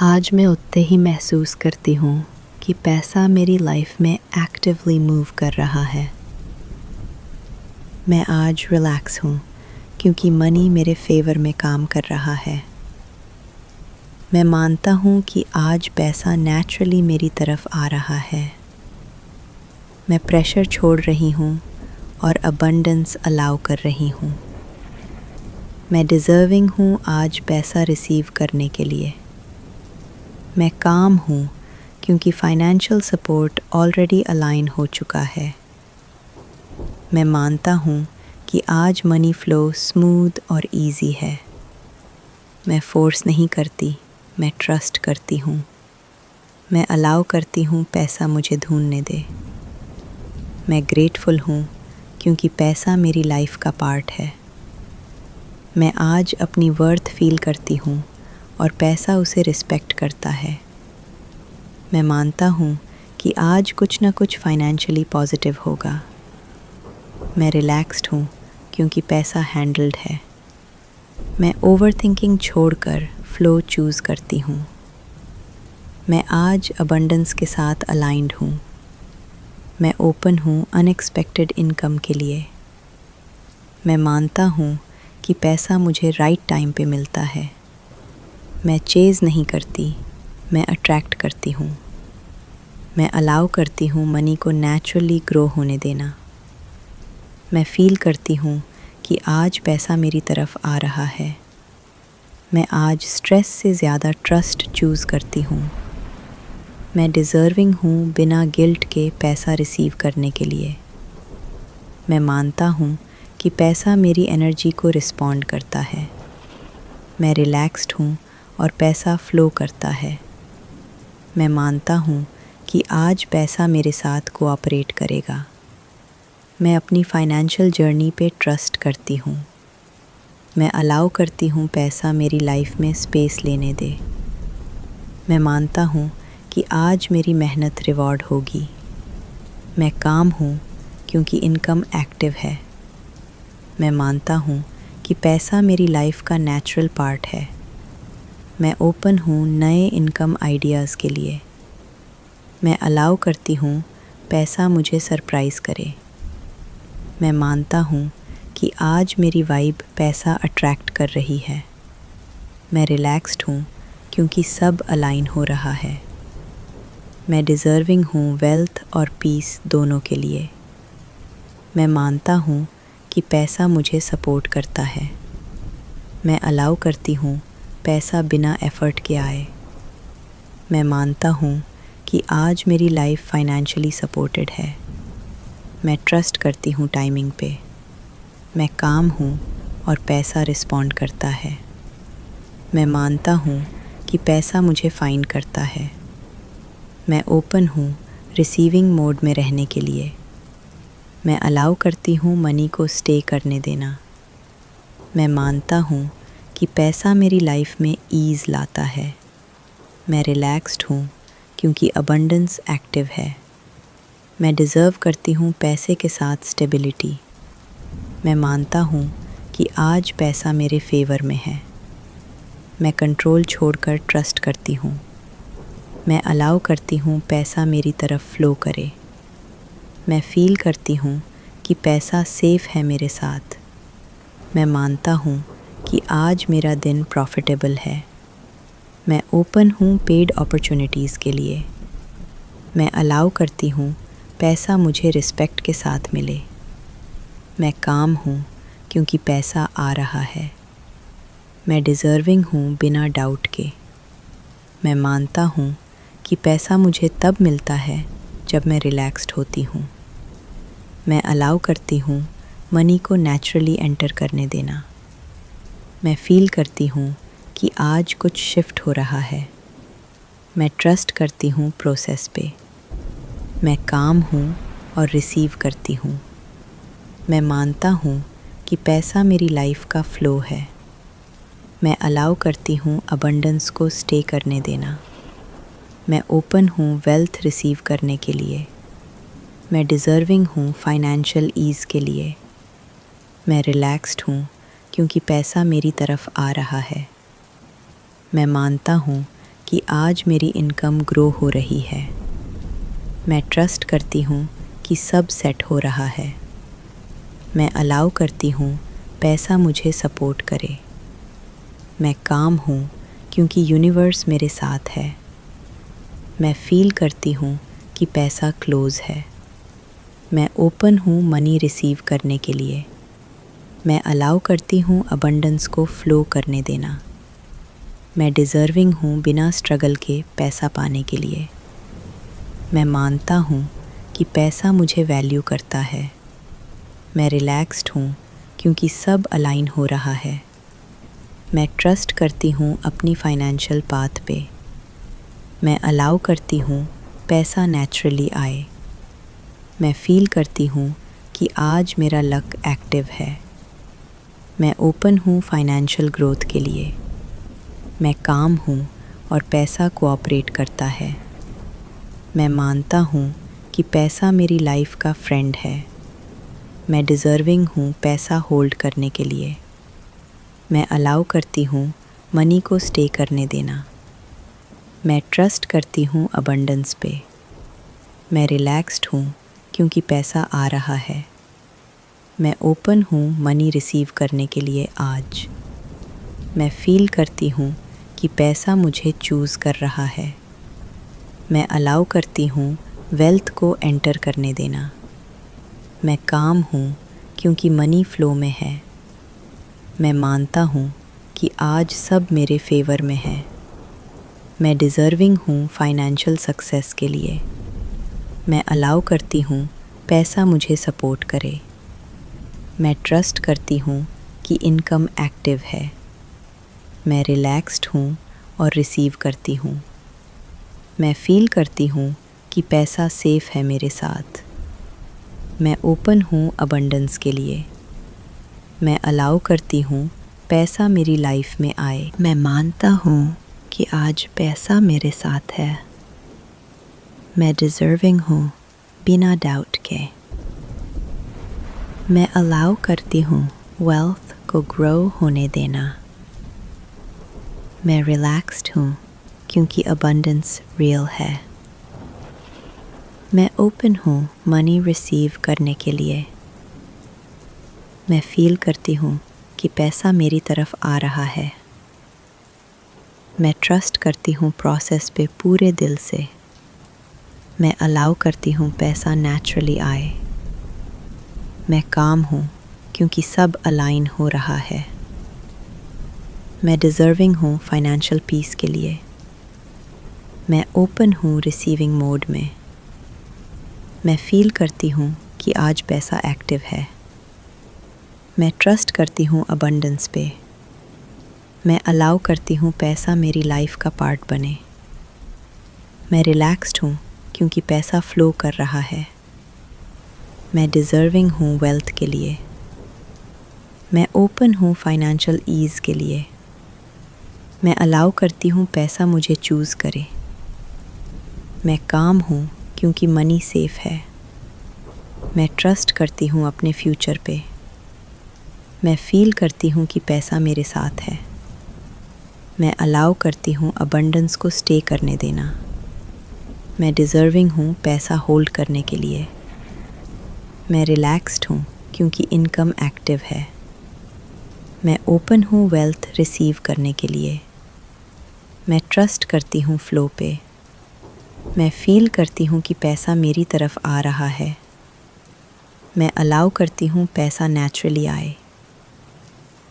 आज मैं उतने ही महसूस करती हूँ कि पैसा मेरी लाइफ में एक्टिवली मूव कर रहा है। मैं आज रिलैक्स हूँ क्योंकि मनी मेरे फेवर में काम कर रहा है। मैं मानता हूँ कि आज पैसा नेचुरली मेरी तरफ आ रहा है। मैं प्रेशर छोड़ रही हूँ और अबंडेंस अलाउ कर रही हूँ। मैं डिज़र्विंग हूँ आज पैसा रिसीव करने के लिए। मैं काम हूँ क्योंकि फाइनेंशियल सपोर्ट ऑलरेडी अलाइन हो चुका है। मैं मानता हूँ कि आज मनी फ्लो स्मूथ और इजी है। मैं फोर्स नहीं करती, मैं ट्रस्ट करती हूँ। मैं अलाउ करती हूँ पैसा मुझे ढूंढने दे। मैं ग्रेटफुल हूँ क्योंकि पैसा मेरी लाइफ का पार्ट है। मैं आज अपनी वर्थ फील करती हूँ और पैसा उसे रिस्पेक्ट करता है। मैं मानता हूँ कि आज कुछ ना कुछ फाइनेंशियली पॉजिटिव होगा। मैं रिलैक्स्ड हूँ क्योंकि पैसा हैंडल्ड है। मैं ओवरथिंकिंग छोड़कर फ्लो चूज़ करती हूँ। मैं आज अबंडेंस के साथ अलाइंड हूँ। मैं ओपन हूँ अनएक्सपेक्टेड इनकम के लिए। मैं मानता हूँ कि पैसा मुझे राइट टाइम पे मिलता है। मैं चेज़ नहीं करती, मैं अट्रैक्ट करती हूँ। मैं अलाउ करती हूँ मनी को नेचुरली ग्रो होने देना। मैं फ़ील करती हूँ कि आज पैसा मेरी तरफ आ रहा है। मैं आज स्ट्रेस से ज़्यादा ट्रस्ट चूज़ करती हूँ। मैं डिज़र्विंग हूँ बिना गिल्ट के पैसा रिसीव करने के लिए। मैं मानता हूँ कि पैसा मेरी एनर्जी को रिस्पॉन्ड करता है। मैं रिलैक्स्ड हूँ और पैसा फ़्लो करता है। मैं मानता हूँ कि आज पैसा मेरे साथ कोऑपरेट करेगा। मैं अपनी फाइनेंशियल जर्नी पे ट्रस्ट करती हूँ। मैं अलाउ करती हूँ पैसा मेरी लाइफ में स्पेस लेने दे। मैं मानता हूँ कि आज मेरी मेहनत रिवॉर्ड होगी। मैं काम हूँ क्योंकि इनकम एक्टिव है। मैं मानता हूँ कि पैसा मेरी लाइफ का नेचुरल पार्ट है। मैं ओपन हूँ नए इनकम आइडियाज़ के लिए। मैं अलाउ करती हूँ पैसा मुझे सरप्राइज़ करे। मैं मानता हूँ कि आज मेरी वाइब पैसा अट्रैक्ट कर रही है। मैं रिलैक्स्ड हूँ क्योंकि सब अलाइन हो रहा है। मैं डिज़र्विंग हूँ वेल्थ और पीस दोनों के लिए। मैं मानता हूँ कि पैसा मुझे सपोर्ट करता है। मैं अलाउ करती हूँ पैसा बिना एफ़र्ट के आए। मैं मानता हूँ कि आज मेरी लाइफ फाइनेंशियली सपोर्टेड है। मैं ट्रस्ट करती हूँ टाइमिंग पे। मैं काम हूँ और पैसा रिस्पॉन्ड करता है। मैं मानता हूँ कि पैसा मुझे फाइंड करता है। मैं ओपन हूँ रिसीविंग मोड में रहने के लिए। मैं अलाउ करती हूँ मनी को स्टे करने देना। मैं मानता हूँ कि पैसा मेरी लाइफ में ईज़ लाता है। मैं रिलैक्स्ड हूँ क्योंकि अबंडेंस एक्टिव है। मैं डिज़र्व करती हूँ पैसे के साथ स्टेबिलिटी। मैं मानता हूँ कि आज पैसा मेरे फेवर में है। मैं कंट्रोल छोड़कर ट्रस्ट करती हूँ। मैं अलाउ करती हूँ पैसा मेरी तरफ फ़्लो करे। मैं फ़ील करती हूँ कि पैसा सेफ़ है मेरे साथ। मैं मानता हूँ कि आज मेरा दिन प्रॉफिटेबल है। मैं ओपन हूँ पेड अपॉर्चुनिटीज़ के लिए। मैं अलाउ करती हूँ पैसा मुझे रिस्पेक्ट के साथ मिले। मैं काम हूँ क्योंकि पैसा आ रहा है। मैं डिज़र्विंग हूँ बिना डाउट के। मैं मानता हूँ कि पैसा मुझे तब मिलता है जब मैं रिलैक्स्ड होती हूँ। मैं अलाउ करती हूँ मनी को नेचुरली एंटर करने देना। मैं फ़ील करती हूँ कि आज कुछ शिफ्ट हो रहा है। मैं ट्रस्ट करती हूँ प्रोसेस पे। मैं काम हूँ और रिसीव करती हूँ। मैं मानता हूँ कि पैसा मेरी लाइफ का फ़्लो है। मैं अलाउ करती हूँ अबंडेंस को स्टे करने देना। मैं ओपन हूँ वेल्थ रिसीव करने के लिए। मैं डिज़र्विंग हूँ फाइनेंशियल ईज़ के लिए। मैं रिलैक्स्ड हूँ क्योंकि पैसा मेरी तरफ आ रहा है। मैं मानता हूँ कि आज मेरी इनकम ग्रो हो रही है। मैं ट्रस्ट करती हूँ कि सब सेट हो रहा है। मैं अलाउ करती हूँ पैसा मुझे सपोर्ट करे। मैं काम हूँ क्योंकि यूनिवर्स मेरे साथ है। मैं फील करती हूँ कि पैसा क्लोज है। मैं ओपन हूँ मनी रिसीव करने के लिए। मैं अलाउ करती हूँ अबंडेंस को फ्लो करने देना। मैं डिज़र्विंग हूँ बिना स्ट्रगल के पैसा पाने के लिए। मैं मानता हूँ कि पैसा मुझे वैल्यू करता है। मैं रिलैक्स्ड हूँ क्योंकि सब अलाइन हो रहा है। मैं ट्रस्ट करती हूँ अपनी फाइनेंशियल पाथ पे। मैं अलाउ करती हूँ पैसा नेचुरली आए। मैं फील करती हूँ कि आज मेरा लक एक्टिव है। मैं ओपन हूँ फाइनेंशियल ग्रोथ के लिए। मैं काम हूँ और पैसा कोऑपरेट करता है। मैं मानता हूँ कि पैसा मेरी लाइफ का फ्रेंड है। मैं डिज़र्विंग हूँ पैसा होल्ड करने के लिए। मैं अलाउ करती हूँ मनी को स्टे करने देना। मैं ट्रस्ट करती हूँ अबंडेंस पे। मैं रिलैक्स्ड हूँ क्योंकि पैसा आ रहा है। मैं ओपन हूँ मनी रिसीव करने के लिए आज। मैं फील करती हूँ कि पैसा मुझे चूज़ कर रहा है। मैं अलाउ करती हूँ वेल्थ को एंटर करने देना। मैं काम हूँ क्योंकि मनी फ्लो में है। मैं मानता हूँ कि आज सब मेरे फेवर में है। मैं डिज़र्विंग हूँ फाइनेंशियल सक्सेस के लिए। मैं अलाउ करती हूँ पैसा मुझे सपोर्ट करे। मैं ट्रस्ट करती हूँ कि इनकम एक्टिव है। मैं रिलैक्स्ड हूँ और रिसीव करती हूँ। मैं फील करती हूँ कि पैसा सेफ है मेरे साथ। मैं ओपन हूँ अबंडेंस के लिए। मैं अलाउ करती हूँ पैसा मेरी लाइफ में आए। मैं मानता हूँ कि आज पैसा मेरे साथ है। मैं डिज़र्विंग हूँ बिना डाउट के। मैं अलाउ करती हूँ वेल्थ को ग्रो होने देना। मैं रिलैक्स्ड हूँ क्योंकि अबंडेंस रियल है। मैं ओपन हूँ मनी रिसीव करने के लिए। मैं फील करती हूँ कि पैसा मेरी तरफ आ रहा है। मैं ट्रस्ट करती हूँ प्रोसेस पे पूरे दिल से। मैं अलाउ करती हूँ पैसा नेचुरली आए। मैं काम हूँ क्योंकि सब अलाइन हो रहा है। मैं डिज़र्विंग हूँ फाइनेंशियल पीस के लिए। मैं ओपन हूँ रिसीविंग मोड में। मैं फील करती हूँ कि आज पैसा एक्टिव है। मैं ट्रस्ट करती हूँ अबंडेंस पे। मैं अलाउ करती हूँ पैसा मेरी लाइफ का पार्ट बने। मैं रिलैक्स्ड हूँ क्योंकि पैसा फ्लो कर रहा है। मैं डिज़र्विंग हूँ वेल्थ के लिए। मैं ओपन हूँ फाइनेंशियल ईज़ के लिए। मैं अलाउ करती हूँ पैसा मुझे चूज़ करे। मैं काम हूँ क्योंकि मनी सेफ है। मैं ट्रस्ट करती हूँ अपने फ्यूचर पे। मैं फील करती हूँ कि पैसा मेरे साथ है। मैं अलाउ करती हूँ अबंडेंस को स्टे करने देना। मैं डिज़र्विंग हूँ पैसा होल्ड करने के लिए। मैं रिलैक्स्ड हूँ क्योंकि इनकम एक्टिव है। मैं ओपन हूँ वेल्थ रिसीव करने के लिए। मैं ट्रस्ट करती हूँ फ्लो पे। मैं फील करती हूँ कि पैसा मेरी तरफ आ रहा है। मैं अलाउ करती हूँ पैसा नेचुरली आए।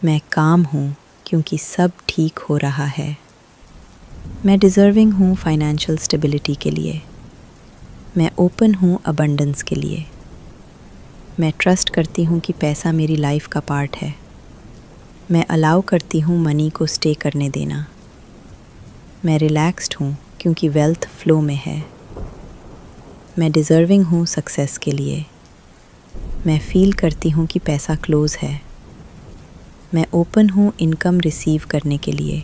मैं काम हूँ क्योंकि सब ठीक हो रहा है। मैं डिज़र्विंग हूँ फाइनेंशियल स्टेबिलिटी के लिए। मैं ओपन हूँ अबंडेंस के लिए। मैं ट्रस्ट करती हूँ कि पैसा मेरी लाइफ का पार्ट है। मैं अलाउ करती हूँ मनी को स्टे करने देना। मैं रिलैक्स्ड हूँ क्योंकि वेल्थ फ्लो में है। मैं डिज़र्विंग हूँ सक्सेस के लिए। मैं फील करती हूँ कि पैसा क्लोज है। मैं ओपन हूँ इनकम रिसीव करने के लिए।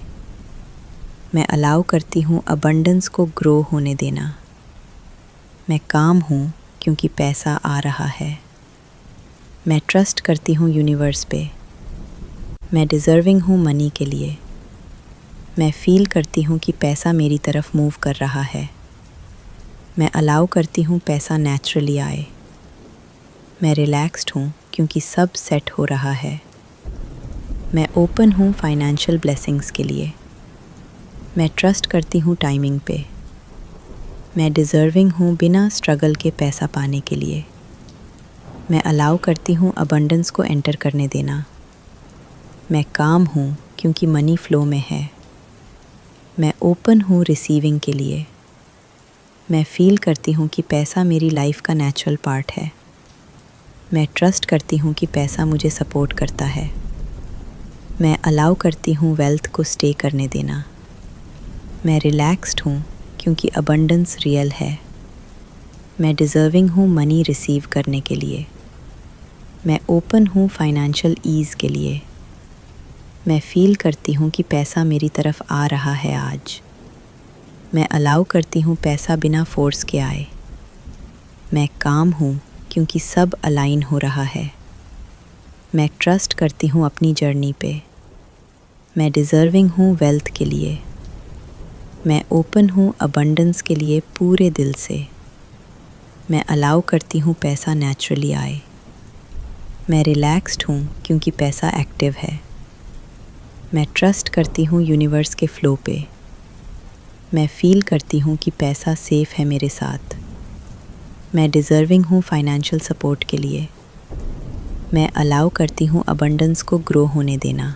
मैं अलाउ करती हूँ अबंडेंस को ग्रो होने देना। मैं काम हूँ क्योंकि पैसा आ रहा है। मैं ट्रस्ट करती हूँ यूनिवर्स पे। मैं डिज़र्विंग हूँ मनी के लिए। मैं फील करती हूँ कि पैसा मेरी तरफ मूव कर रहा है। मैं अलाउ करती हूँ पैसा नेचुरली आए। मैं रिलैक्स्ड हूँ क्योंकि सब सेट हो रहा है। मैं ओपन हूँ फाइनेंशियल ब्लेसिंग्स के लिए। मैं ट्रस्ट करती हूँ टाइमिंग पे। मैं डिज़र्विंग हूँ बिना स्ट्रगल के पैसा पाने के लिए। मैं अलाउ करती हूँ अबंडेंस को एंटर करने देना। मैं काम हूँ क्योंकि मनी फ्लो में है। मैं ओपन हूँ रिसीविंग के लिए। मैं फील करती हूँ कि पैसा मेरी लाइफ का नेचुरल पार्ट है। मैं ट्रस्ट करती हूँ कि पैसा मुझे सपोर्ट करता है। मैं अलाउ करती हूँ वेल्थ को स्टे करने देना। मैं रिलैक्स्ड हूँ क्योंकि अबंडेंस रियल है। मैं डिज़र्विंग हूँ मनी रिसीव करने के लिए। मैं ओपन हूँ फाइनेंशियल ईज़ के लिए। मैं फील करती हूँ कि पैसा मेरी तरफ आ रहा है आज। मैं अलाउ करती हूँ पैसा बिना फोर्स के आए। मैं काम हूँ क्योंकि सब अलाइन हो रहा है। मैं ट्रस्ट करती हूँ अपनी जर्नी पे। मैं डिज़र्विंग हूँ वेल्थ के लिए। मैं ओपन हूँ अबंडेंस के लिए पूरे दिल से। मैं अलाउ करती हूँ पैसा नेचुरली आए। मैं रिलैक्स्ड हूँ क्योंकि पैसा एक्टिव है। मैं ट्रस्ट करती हूँ यूनिवर्स के फ़्लो पे। मैं फील करती हूँ कि पैसा सेफ है मेरे साथ। मैं डिज़र्विंग हूँ फाइनेंशियल सपोर्ट के लिए। मैं अलाउ करती हूँ अबंडेंस को ग्रो होने देना।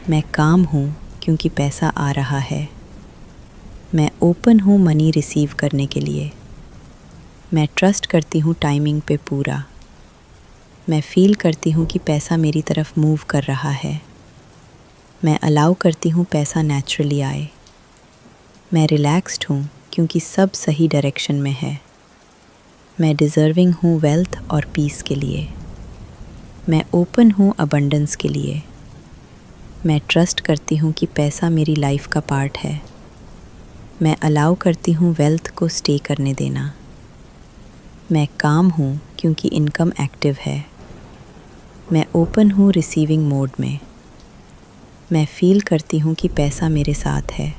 मैं काम हूँ क्योंकि पैसा आ रहा है। मैं ओपन हूँ मनी रिसीव करने के लिए। मैं ट्रस्ट करती हूँ टाइमिंग पे पूरा। मैं फील करती हूँ कि पैसा मेरी तरफ मूव कर रहा है। मैं अलाउ करती हूँ पैसा नेचुरली आए। मैं रिलैक्स्ड हूँ क्योंकि सब सही डायरेक्शन में है। मैं डिज़र्विंग हूँ वेल्थ और पीस के लिए। मैं ओपन हूँ अबंडेंस के लिए। मैं ट्रस्ट करती हूँ कि पैसा मेरी लाइफ का पार्ट है। मैं अलाउ करती हूँ वेल्थ को स्टे करने देना। मैं काम हूँ क्योंकि इनकम एक्टिव है। मैं ओपन हूँ रिसीविंग मोड में। मैं फील करती हूँ कि पैसा मेरे साथ है।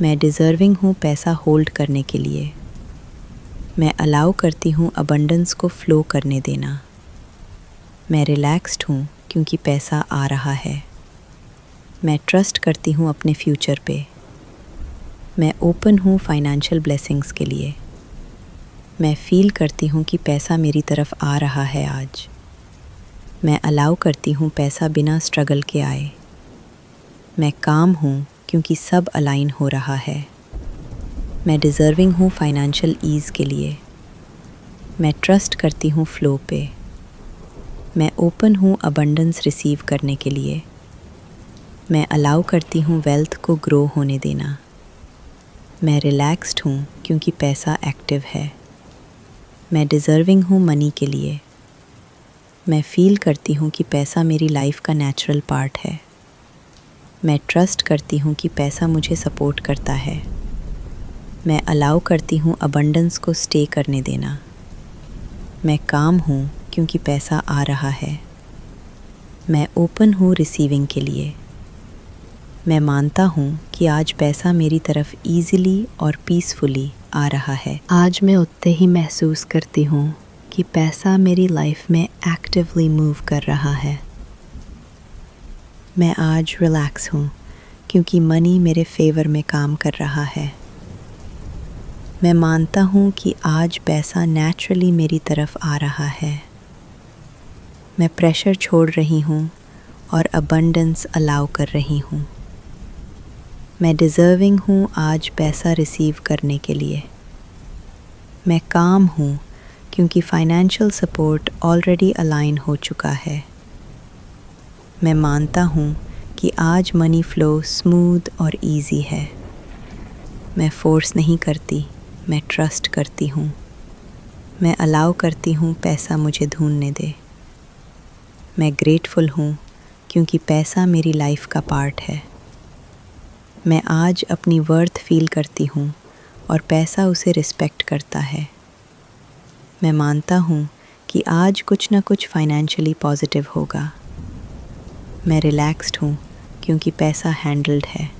मैं डिज़र्विंग हूँ पैसा होल्ड करने के लिए। मैं अलाउ करती हूँ अबंडेंस को फ़्लो करने देना। मैं रिलैक्स्ड हूँ क्योंकि पैसा आ रहा है। मैं ट्रस्ट करती हूँ अपने फ्यूचर पे। मैं ओपन हूँ फाइनेंशियल ब्लेसिंग्स के लिए। मैं फील करती हूँ कि पैसा मेरी तरफ आ रहा है आज। मैं अलाउ करती हूँ पैसा बिना स्ट्रगल के आए। मैं काम हूँ क्योंकि सब अलाइन हो रहा है। मैं डिज़र्विंग हूँ फाइनेंशियल ईज़ के लिए। मैं ट्रस्ट करती हूँ फ़्लो पे। मैं ओपन हूँ अबंडेंस रिसीव करने के लिए। मैं अलाउ करती हूँ वेल्थ को ग्रो होने देना। मैं रिलैक्स्ड हूँ क्योंकि पैसा एक्टिव है। मैं डिज़र्विंग हूँ मनी के लिए। मैं फील करती हूँ कि पैसा मेरी लाइफ का नेचुरल पार्ट है। मैं ट्रस्ट करती हूँ कि पैसा मुझे सपोर्ट करता है। मैं अलाउ करती हूँ अबंडेंस को स्टे करने देना। मैं काम हूँ क्योंकि पैसा आ रहा है। मैं ओपन हूँ रिसीविंग के लिए। मैं मानता हूँ कि आज पैसा मेरी तरफ ईज़िली और पीसफुली आ रहा है। आज मैं उतने ही महसूस करती हूँ कि पैसा मेरी लाइफ में एक्टिवली मूव कर रहा है। मैं आज रिलैक्स हूँ क्योंकि मनी मेरे फेवर में काम कर रहा है। मैं मानता हूँ कि आज पैसा नेचुरली मेरी तरफ आ रहा है। मैं प्रेशर छोड़ रही हूँ और अबंडेंस अलाउ कर रही हूँ। मैं डिज़र्विंग हूँ आज पैसा रिसीव करने के लिए। मैं काम हूँ क्योंकि फाइनेंशियल सपोर्ट ऑलरेडी अलाइन हो चुका है। मैं मानता हूँ कि आज मनी फ़्लो स्मूथ और इजी है। मैं फ़ोर्स नहीं करती, मैं ट्रस्ट करती हूँ। मैं अलाउ करती हूँ पैसा मुझे ढूंढने दे। मैं ग्रेटफुल हूँ क्योंकि पैसा मेरी लाइफ का पार्ट है। मैं आज अपनी वर्थ फील करती हूँ और पैसा उसे रिस्पेक्ट करता है। मैं मानता हूँ कि आज कुछ ना कुछ फाइनेंशियली पॉजिटिव होगा। मैं रिलैक्स्ड हूँ क्योंकि पैसा हैंडल्ड है।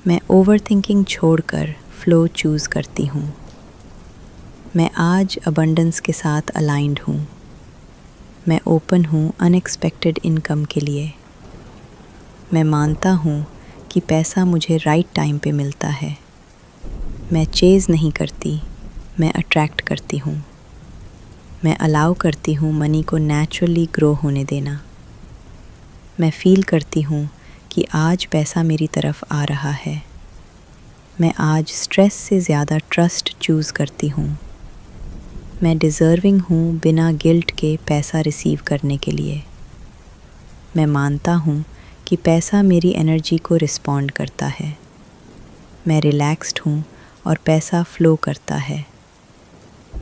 मैं ओवरथिंकिंग छोड़कर फ्लो चूज़ करती हूँ। मैं आज अबंडेंस के साथ अलाइंड हूँ। मैं ओपन हूँ अनएक्सपेक्टेड इनकम के लिए। मैं मानता हूँ कि पैसा मुझे राइट टाइम पे मिलता है। मैं चेज़ नहीं करती, मैं अट्रैक्ट करती हूँ। मैं अलाउ करती हूँ मनी को नेचुरली ग्रो होने देना। मैं फील करती हूँ कि आज पैसा मेरी तरफ आ रहा है। मैं आज स्ट्रेस से ज़्यादा ट्रस्ट चूज़ करती हूँ। मैं डिज़र्विंग हूँ बिना गिल्ट के पैसा रिसीव करने के लिए। मैं मानता हूँ कि पैसा मेरी एनर्जी को रिस्पॉन्ड करता है। मैं रिलैक्स्ड हूँ और पैसा फ्लो करता है।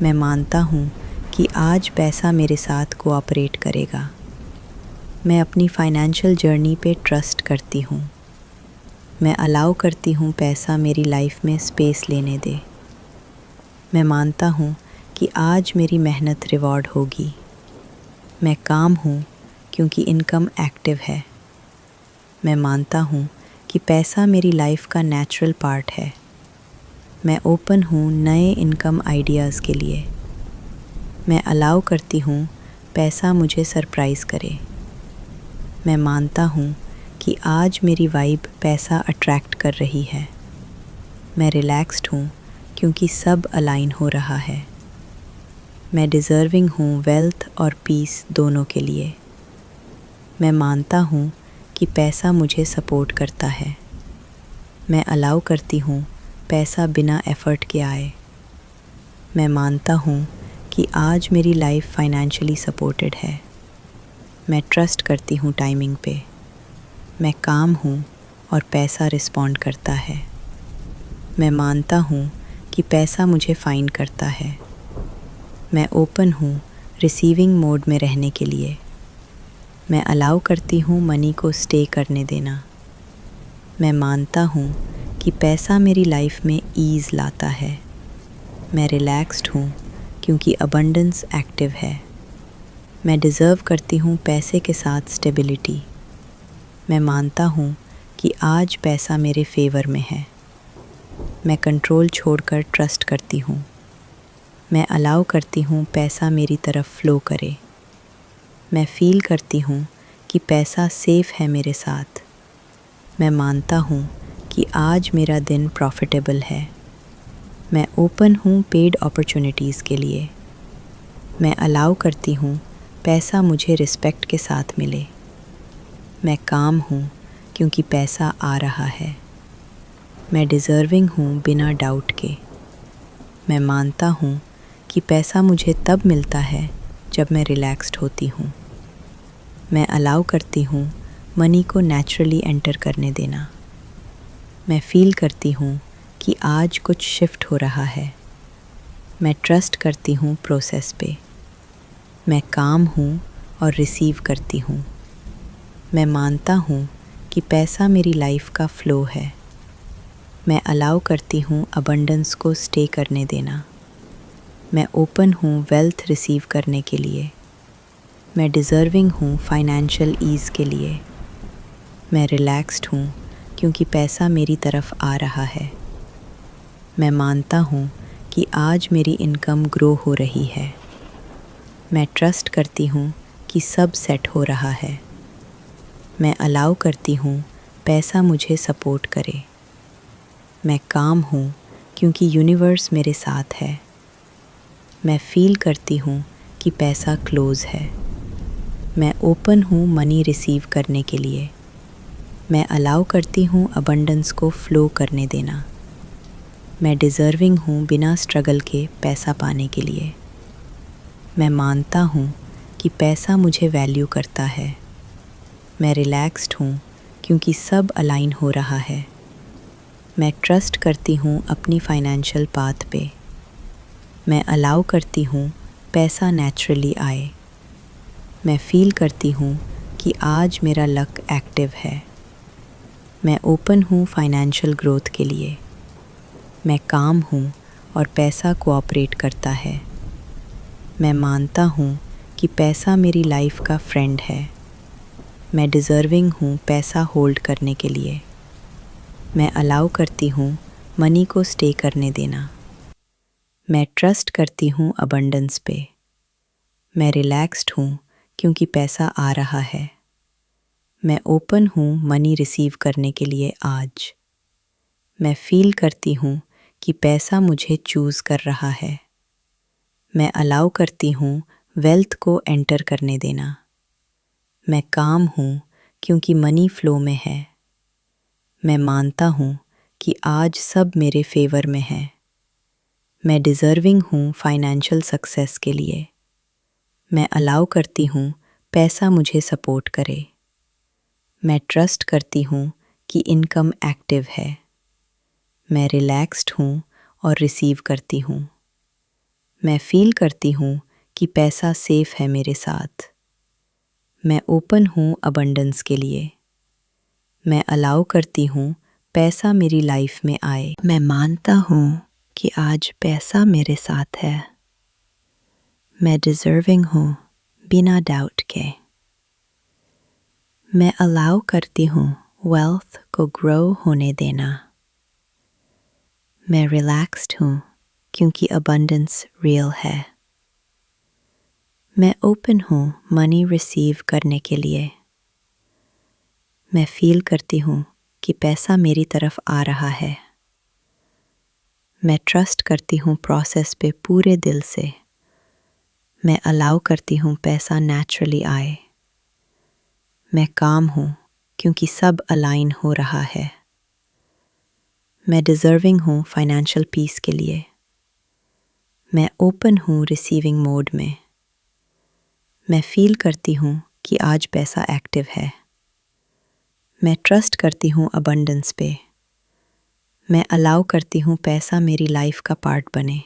मैं मानता हूँ कि आज पैसा मेरे साथ कोऑपरेट करेगा। मैं अपनी फाइनेंशियल जर्नी पे ट्रस्ट करती हूँ। मैं अलाउ करती हूँ पैसा मेरी लाइफ में स्पेस लेने दे। मैं मानता हूँ कि आज मेरी मेहनत रिवॉर्ड होगी। मैं काम हूँ क्योंकि इनकम एक्टिव है। मैं मानता हूँ कि पैसा मेरी लाइफ का नेचुरल पार्ट है। मैं ओपन हूँ नए इनकम आइडियाज़ के लिए। मैं अलाउ करती हूँ पैसा मुझे सरप्राइज़ करे। मैं मानता हूँ कि आज मेरी वाइब पैसा अट्रैक्ट कर रही है। मैं रिलैक्स्ड हूँ क्योंकि सब अलाइन हो रहा है। मैं डिज़र्विंग हूँ वेल्थ और पीस दोनों के लिए। मैं मानता हूँ कि पैसा मुझे सपोर्ट करता है। मैं अलाउ करती हूँ पैसा बिना एफ़र्ट के आए। मैं मानता हूँ कि आज मेरी लाइफ फाइनेंशियली सपोर्टेड है। मैं ट्रस्ट करती हूँ टाइमिंग पे। मैं काम हूँ और पैसा रिस्पॉन्ड करता है। मैं मानता हूँ कि पैसा मुझे फाइंड करता है। मैं ओपन हूँ रिसीविंग मोड में रहने के लिए। मैं अलाउ करती हूँ मनी को स्टे करने देना। मैं मानता हूँ कि पैसा मेरी लाइफ में ईज़ लाता है। मैं रिलैक्स्ड हूँ क्योंकि अबंडेंस एक्टिव है। मैं डिज़र्व करती हूँ पैसे के साथ स्टेबिलिटी। मैं मानता हूँ कि आज पैसा मेरे फेवर में है। मैं कंट्रोल छोड़कर ट्रस्ट करती हूँ। मैं अलाउ करती हूँ पैसा मेरी तरफ फ्लो करे। मैं फ़ील करती हूँ कि पैसा सेफ़ है मेरे साथ। मैं मानता हूँ कि आज मेरा दिन प्रॉफिटेबल है। मैं ओपन हूँ पेड अपॉर्चुनिटीज़ के लिए। मैं अलाउ करती हूँ पैसा मुझे रिस्पेक्ट के साथ मिले। मैं काम हूँ क्योंकि पैसा आ रहा है। मैं डिज़र्विंग हूँ बिना डाउट के। मैं मानता हूँ कि पैसा मुझे तब मिलता है जब मैं रिलैक्स्ड होती हूँ। मैं अलाउ करती हूँ मनी को नेचुरली एंटर करने देना। मैं फ़ील करती हूँ कि आज कुछ शिफ्ट हो रहा है। मैं ट्रस्ट करती हूँ प्रोसेस पे। मैं काम हूँ और रिसीव करती हूँ। मैं मानता हूँ कि पैसा मेरी लाइफ का फ़्लो है। मैं अलाउ करती हूँ अबंडेंस को स्टे करने देना। मैं ओपन हूँ वेल्थ रिसीव करने के लिए। मैं डिज़र्विंग हूँ फाइनेंशियल ईज़ के लिए। मैं रिलैक्स्ड हूँ क्योंकि पैसा मेरी तरफ आ रहा है। मैं मानता हूँ कि आज मेरी इनकम ग्रो हो रही है। मैं ट्रस्ट करती हूँ कि सब सेट हो रहा है। मैं अलाउ करती हूँ पैसा मुझे सपोर्ट करे। मैं काम हूँ क्योंकि यूनिवर्स मेरे साथ है। मैं फ़ील करती हूँ कि पैसा क्लोज़ है। मैं ओपन हूँ मनी रिसीव करने के लिए। मैं अलाउ करती हूँ अबंडेंस को फ़्लो करने देना। मैं डिज़र्विंग हूँ बिना स्ट्रगल के पैसा पाने के लिए। मैं मानता हूँ कि पैसा मुझे वैल्यू करता है। मैं रिलैक्स्ड हूँ क्योंकि सब अलाइन हो रहा है। मैं ट्रस्ट करती हूँ अपनी फाइनेंशियल पाथ पे। मैं अलाउ करती हूँ पैसा नेचुरली आए। मैं फ़ील करती हूँ कि आज मेरा लक एक्टिव है। मैं ओपन हूँ फाइनेंशियल ग्रोथ के लिए। मैं काम हूँ और पैसा कोऑपरेट करता है। मैं मानता हूँ कि पैसा मेरी लाइफ का फ्रेंड है। मैं डिज़र्विंग हूँ पैसा होल्ड करने के लिए। मैं अलाउ करती हूँ मनी को स्टे करने देना। मैं ट्रस्ट करती हूँ अबंडेंस पे। मैं रिलैक्स्ड हूँ क्योंकि पैसा आ रहा है। मैं ओपन हूँ मनी रिसीव करने के लिए आज। मैं फील करती हूँ कि पैसा मुझे चूज़ कर रहा है। मैं अलाउ करती हूँ वेल्थ को एंटर करने देना। मैं काम हूँ क्योंकि मनी फ्लो में है। मैं मानता हूँ कि आज सब मेरे फेवर में है। मैं डिज़र्विंग हूँ फाइनेंशियल सक्सेस के लिए। मैं अलाउ करती हूँ पैसा मुझे सपोर्ट करे। मैं ट्रस्ट करती हूँ कि इनकम एक्टिव है। मैं रिलैक्स्ड हूँ और रिसीव करती हूँ। मैं फील करती हूँ कि पैसा सेफ है मेरे साथ। मैं ओपन हूँ अबंडेंस के लिए। मैं अलाउ करती हूँ पैसा मेरी लाइफ में आए। मैं मानता हूँ कि आज पैसा मेरे साथ है। मैं डिज़र्विंग हूँ बिना डाउट के। मैं अलाउ करती हूँ वेल्थ को ग्रो होने देना। मैं रिलैक्स्ड हूँ क्योंकि अबंडेंस रियल है। मैं ओपन हूँ मनी रिसीव करने के लिए। मैं फील करती हूँ कि पैसा मेरी तरफ आ रहा है। मैं ट्रस्ट करती हूँ प्रोसेस पे पूरे दिल से। मैं अलाउ करती हूँ पैसा नेचुरली आए। मैं काम हूँ क्योंकि सब अलाइन हो रहा है। मैं डिज़र्विंग हूँ फाइनेंशियल पीस के लिए। मैं ओपन हूँ रिसीविंग मोड में। मैं फील करती हूँ कि आज पैसा एक्टिव है। मैं ट्रस्ट करती हूँ अबंडेंस पे। मैं अलाउ करती हूँ पैसा मेरी लाइफ का पार्ट बने।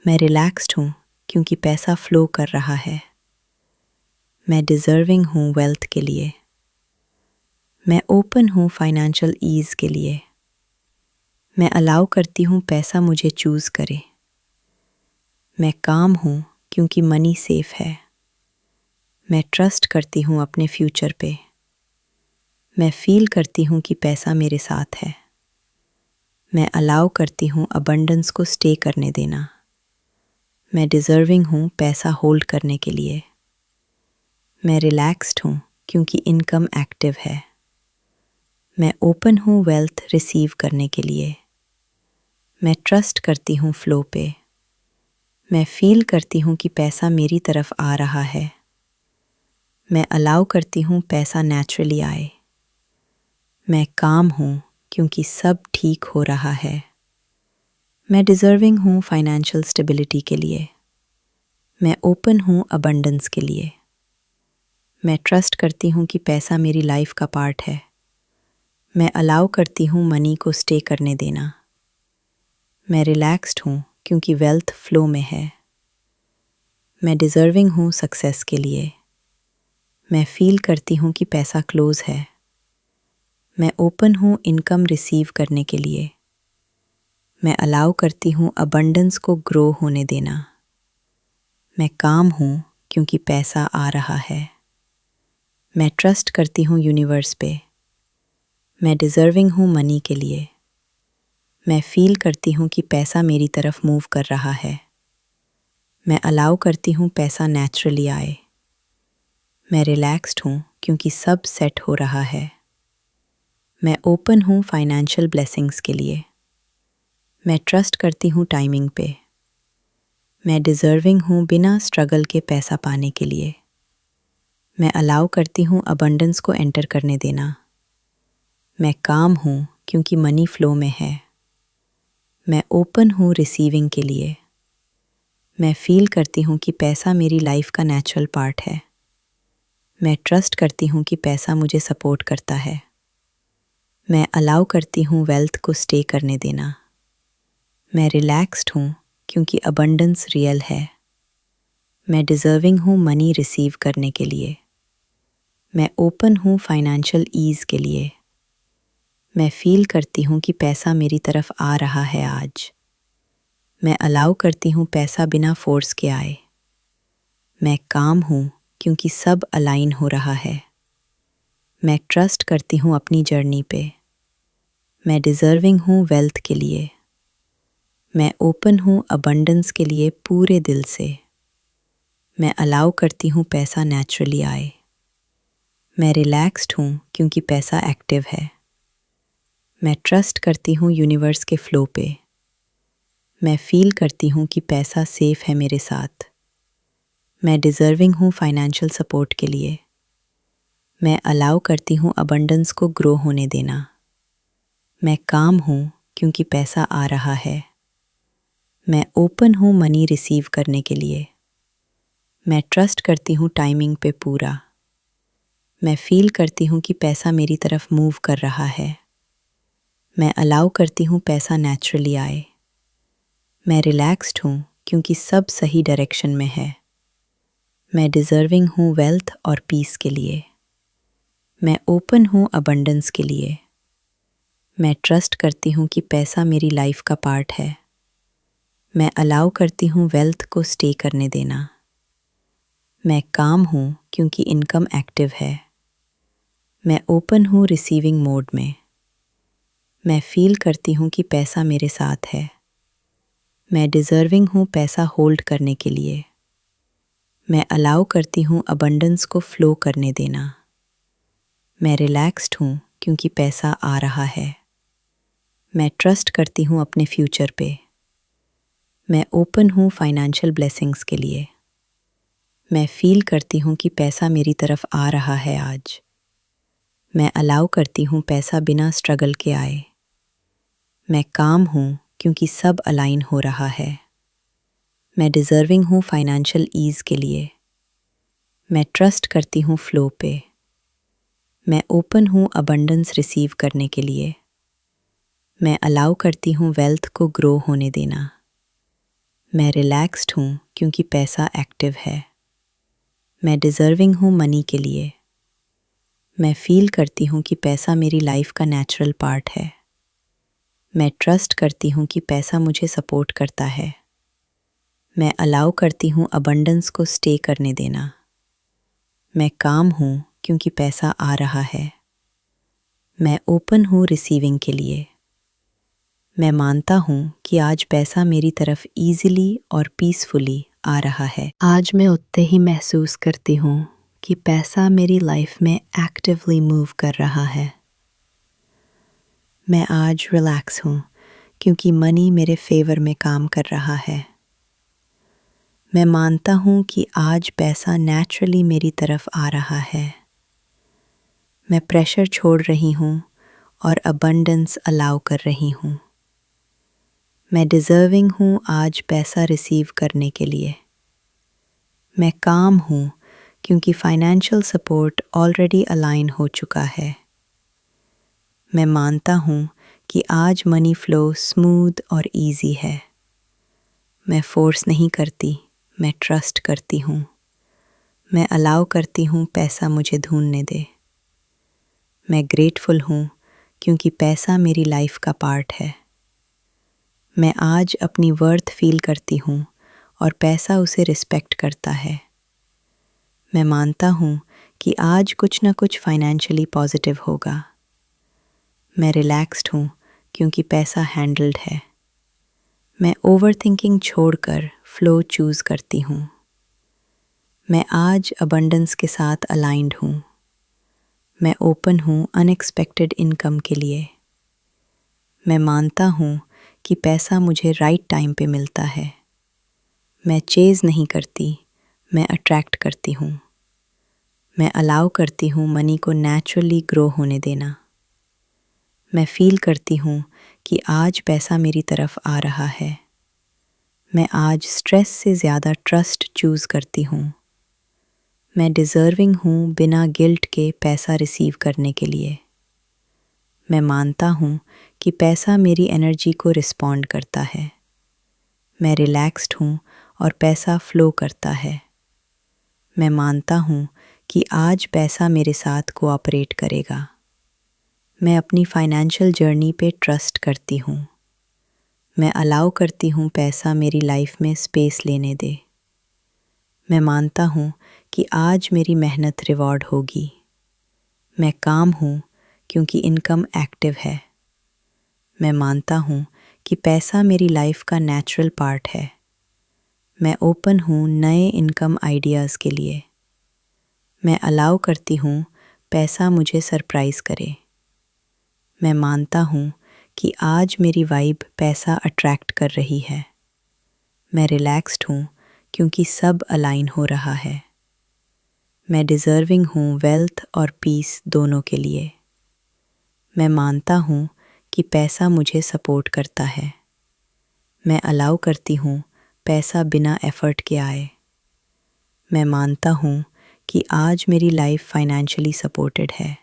मैं रिलैक्स्ड हूँ क्योंकि पैसा फ्लो कर रहा है। मैं डिज़र्विंग हूँ वेल्थ के लिए। मैं ओपन हूँ फाइनेंशियल ईज़ के लिए। मैं अलाउ करती हूँ पैसा मुझे चूज़ करे। मैं काम हूँ क्योंकि मनी सेफ है। मैं ट्रस्ट करती हूँ अपने फ्यूचर पे। मैं फील करती हूँ कि पैसा मेरे साथ है। मैं अलाउ करती हूँ अबंडेंस को स्टे करने देना। मैं डिज़र्विंग हूँ पैसा होल्ड करने के लिए। मैं रिलैक्स्ड हूँ क्योंकि इनकम एक्टिव है। मैं ओपन हूँ वेल्थ रिसीव करने के लिए। मैं ट्रस्ट करती हूँ फ्लो पे। मैं फील करती हूँ कि पैसा मेरी तरफ आ रहा है। मैं अलाउ करती हूँ पैसा नेचुरली आए। मैं काम हूँ क्योंकि सब ठीक हो रहा है। मैं डिज़र्विंग हूँ फाइनेंशियल स्टेबिलिटी के लिए। मैं ओपन हूँ अबंडेंस के लिए। मैं ट्रस्ट करती हूँ कि पैसा मेरी लाइफ का पार्ट है। मैं अलाउ करती हूँ मनी को स्टे करने देना। मैं रिलैक्स्ड हूँ क्योंकि वेल्थ फ्लो में है। मैं डिज़र्विंग हूँ सक्सेस के लिए। मैं फील करती हूँ कि पैसा क्लोज है। मैं ओपन हूँ इनकम रिसीव करने के लिए। मैं अलाउ करती हूँ अबंडेंस को ग्रो होने देना। मैं काम हूँ क्योंकि पैसा आ रहा है। मैं ट्रस्ट करती हूँ यूनिवर्स पे। मैं डिज़र्विंग हूँ मनी के लिए। मैं फील करती हूँ कि पैसा मेरी तरफ मूव कर रहा है। मैं अलाउ करती हूँ पैसा नेचुरली आए। मैं रिलैक्स्ड हूँ क्योंकि सब सेट हो रहा है। मैं ओपन हूँ फाइनेंशियल ब्लेसिंग्स के लिए। मैं ट्रस्ट करती हूँ टाइमिंग पे। मैं डिज़र्विंग हूँ बिना स्ट्रगल के पैसा पाने के लिए। मैं अलाउ करती हूँ अबंडेंस को एंटर करने देना। मैं काम हूँ क्योंकि मनी फ्लो में है। मैं ओपन हूँ रिसीविंग के लिए। मैं फील करती हूँ कि पैसा मेरी लाइफ का नेचुरल पार्ट है। मैं ट्रस्ट करती हूँ कि पैसा मुझे सपोर्ट करता है। मैं अलाउ करती हूँ वेल्थ को स्टे करने देना। मैं रिलैक्स्ड हूँ क्योंकि अबंडेंस रियल है। मैं डिज़र्विंग हूँ मनी रिसीव करने के लिए। मैं ओपन हूँ फाइनेंशियल ईज़ के लिए। मैं फील करती हूँ कि पैसा मेरी तरफ आ रहा है आज। मैं अलाउ करती हूँ पैसा बिना फोर्स के आए। मैं काम हूँ क्योंकि सब अलाइन हो रहा है। मैं ट्रस्ट करती हूँ अपनी जर्नी पे। मैं डिज़र्विंग हूँ वेल्थ के लिए। मैं ओपन हूँ अबंडेंस के लिए पूरे दिल से। मैं अलाउ करती हूँ पैसा नेचुरली आए। मैं रिलैक्स्ड हूँ क्योंकि पैसा एक्टिव है। मैं ट्रस्ट करती हूँ यूनिवर्स के फ्लो पे। मैं फील करती हूँ कि पैसा सेफ है मेरे साथ। मैं डिज़र्विंग हूँ फाइनेंशियल सपोर्ट के लिए। मैं अलाउ करती हूँ अबंडेंस को ग्रो होने देना। मैं काम हूँ क्योंकि पैसा आ रहा है। मैं ओपन हूँ मनी रिसीव करने के लिए। मैं ट्रस्ट करती हूँ टाइमिंग पे पूरा। मैं फील करती हूँ कि पैसा मेरी तरफ मूव कर रहा है। मैं अलाउ करती हूँ पैसा नेचुरली आए। मैं रिलैक्स्ड हूँ क्योंकि सब सही डायरेक्शन में है। मैं डिज़र्विंग हूँ वेल्थ और पीस के लिए। मैं ओपन हूँ अबंडेंस के लिए। मैं ट्रस्ट करती हूँ कि पैसा मेरी लाइफ का पार्ट है। मैं अलाउ करती हूँ वेल्थ को स्टे करने देना। मैं काम हूँ क्योंकि इनकम एक्टिव है। मैं ओपन हूँ रिसीविंग मोड में। मैं फील करती हूँ कि पैसा मेरे साथ है। मैं डिज़र्विंग हूँ पैसा होल्ड करने के लिए। मैं अलाउ करती हूँ अबंडेंस को फ्लो करने देना। मैं रिलैक्स्ड हूँ क्योंकि पैसा आ रहा है। मैं ट्रस्ट करती हूँ अपने फ्यूचर पे। मैं ओपन हूँ फाइनेंशियल ब्लेसिंग्स के लिए। मैं फील करती हूँ कि पैसा मेरी तरफ आ रहा है आज। मैं अलाउ करती हूँ पैसा बिना स्ट्रगल के आए। मैं काम हूँ क्योंकि सब अलाइन हो रहा है। मैं डिज़र्विंग हूँ फाइनेंशियल ईज़ के लिए। मैं ट्रस्ट करती हूँ फ्लो पे। मैं ओपन हूँ अबंडेंस रिसीव करने के लिए। मैं अलाउ करती हूँ वेल्थ को ग्रो होने देना। मैं रिलैक्स्ड हूँ क्योंकि पैसा एक्टिव है। मैं डिज़र्विंग हूँ मनी के लिए। मैं फील करती हूँ कि पैसा मेरी लाइफ का नेचुरल पार्ट है। मैं ट्रस्ट करती हूँ कि पैसा मुझे सपोर्ट करता है। मैं अलाउ करती हूँ अबंडेंस को स्टे करने देना। मैं काम हूँ क्योंकि पैसा आ रहा है। मैं ओपन हूँ रिसीविंग के लिए। मैं मानता हूँ कि आज पैसा मेरी तरफ ईजिली और पीसफुली आ रहा है। आज मैं उतने ही महसूस करती हूँ कि पैसा मेरी लाइफ में एक्टिवली मूव कर रहा है। मैं आज रिलैक्स हूँ क्योंकि मनी मेरे फेवर में काम कर रहा है। मैं मानता हूँ कि आज पैसा नेचुरली मेरी तरफ आ रहा है। मैं प्रेशर छोड़ रही हूँ और अबंडेंस अलाउ कर रही हूँ। मैं डिज़र्विंग हूँ आज पैसा रिसीव करने के लिए। मैं काम हूँ क्योंकि फाइनेंशियल सपोर्ट ऑलरेडी अलाइन हो चुका है। मैं मानता हूँ कि आज मनी फ्लो स्मूथ और इजी है। मैं फोर्स नहीं करती, मैं ट्रस्ट करती हूँ। मैं अलाउ करती हूँ पैसा मुझे ढूंढने दे। मैं ग्रेटफुल हूँ क्योंकि पैसा मेरी लाइफ का पार्ट है। मैं आज अपनी वर्थ फील करती हूँ और पैसा उसे रिस्पेक्ट करता है। मैं मानता हूँ कि आज कुछ ना कुछ फाइनेंशियली पॉजिटिव होगा। मैं रिलैक्स्ड हूँ क्योंकि पैसा हैंडल्ड है। मैं ओवरथिंकिंग छोड़कर फ्लो चूज़ करती हूँ। मैं आज अबंडेंस के साथ अलाइंड हूँ। मैं ओपन हूँ अनएक्सपेक्टेड इनकम के लिए। मैं मानता हूँ कि पैसा मुझे राइट टाइम पे मिलता है। मैं चेज़ नहीं करती, मैं अट्रैक्ट करती हूँ। मैं अलाउ करती हूँ मनी को नेचुरली ग्रो होने देना। मैं फील करती हूँ कि आज पैसा मेरी तरफ आ रहा है। मैं आज स्ट्रेस से ज़्यादा ट्रस्ट चूज़ करती हूँ। मैं डिज़र्विंग हूँ बिना गिल्ट के पैसा रिसीव करने के लिए। मैं मानता हूँ कि पैसा मेरी एनर्जी को रिस्पॉन्ड करता है। मैं रिलैक्स्ड हूँ और पैसा फ्लो करता है। मैं मानता हूँ कि आज पैसा मेरे साथ कोऑपरेट करेगा। मैं अपनी फाइनेंशियल जर्नी पे ट्रस्ट करती हूँ। मैं अलाउ करती हूँ पैसा मेरी लाइफ में स्पेस लेने दे। मैं मानता हूँ कि आज मेरी मेहनत रिवॉर्ड होगी। मैं काम हूँ क्योंकि इनकम एक्टिव है। मैं मानता हूँ कि पैसा मेरी लाइफ का नेचुरल पार्ट है। मैं ओपन हूँ नए इनकम आइडियाज़ के लिए। मैं अलाउ करती हूँ पैसा मुझे सरप्राइज़ करे। मैं मानता हूँ कि आज मेरी वाइब पैसा अट्रैक्ट कर रही है। मैं रिलैक्स्ड हूँ क्योंकि सब अलाइन हो रहा है। मैं डिज़र्विंग हूँ वेल्थ और पीस दोनों के लिए। मैं मानता हूँ कि पैसा मुझे सपोर्ट करता है। मैं अलाउ करती हूँ पैसा बिना एफ़र्ट के आए। मैं मानता हूँ कि आज मेरी लाइफ फाइनेंशियली सपोर्टेड है।